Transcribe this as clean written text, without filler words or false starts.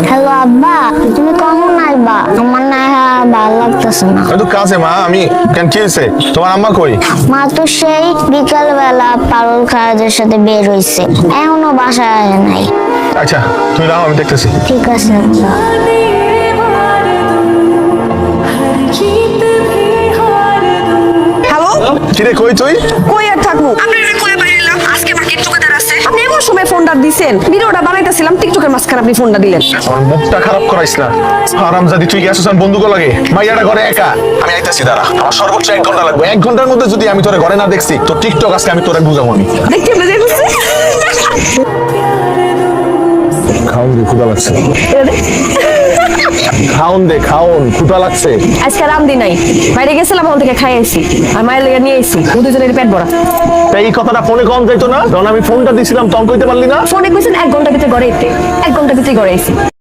Hello আব্বা, তুমি কখন আসবা? আমার না ভালো লাগতেছে না। তো কাছে মা, আমি কেন কি হয়েছে? তোমার আম্মা কই? মা তো সেই বিকাল বেলা পারুল খারাজের সাথে বের হইছে, এখনো বাসায় আসে নাই। আচ্ছা তুমি দাও, আমি দেখতেছি। ঠিক আছে আব্বা। হ্যালো, কিরে কই তুই? কই আর থাকবো? আপনি এটা কই বাইরেলাম? আজকে আমার গেট টুগেদার আছে। আপনি এমন সময় ফোনটা দিছেন, ভিডিওটা বানাইতেছিলাম, টিকটকের মাঝখানে আপনি ফোনটা দিলেন। আমার মুখটা খারাপ করাইস না। আরামজাদি তুই কি আসছিস বন্ধুকে লাগে? মাইয়াটা ঘরে একা, আমি আইতাছি দাঁড়া। আমার সর্বোচ্চ 1 ঘন্টা লাগবে। 1 ঘন্টার মধ্যে যদি আমি তোরে ঘরে না দেখছি, তো টিকটক আজকে আমি তোরে বুঝাবো। আমি দেখতে পেলে দেখছি। খাউন দে, ক্ষুধা লাগছে। খাউন দে, খাউন, ক্ষুধা লাগছে। আজকে রামদি নাই, বাইরে গেছিলাম, ওখান থেকে খাই আইছি, আর মায়ের লেগে নিয়ে আইছি, দুজনের পেট ভরা। তাই এই কথাটা ফোনে কম যাইতো না? যখন আমি ফোনটা দিছিলাম তখন কইতে পারলি না? ফোনে কইছেন 1 ঘন্টা ভিতরে ঘরে আইতে, 1 ঘন্টা ভিতরে ঘরে আইছি।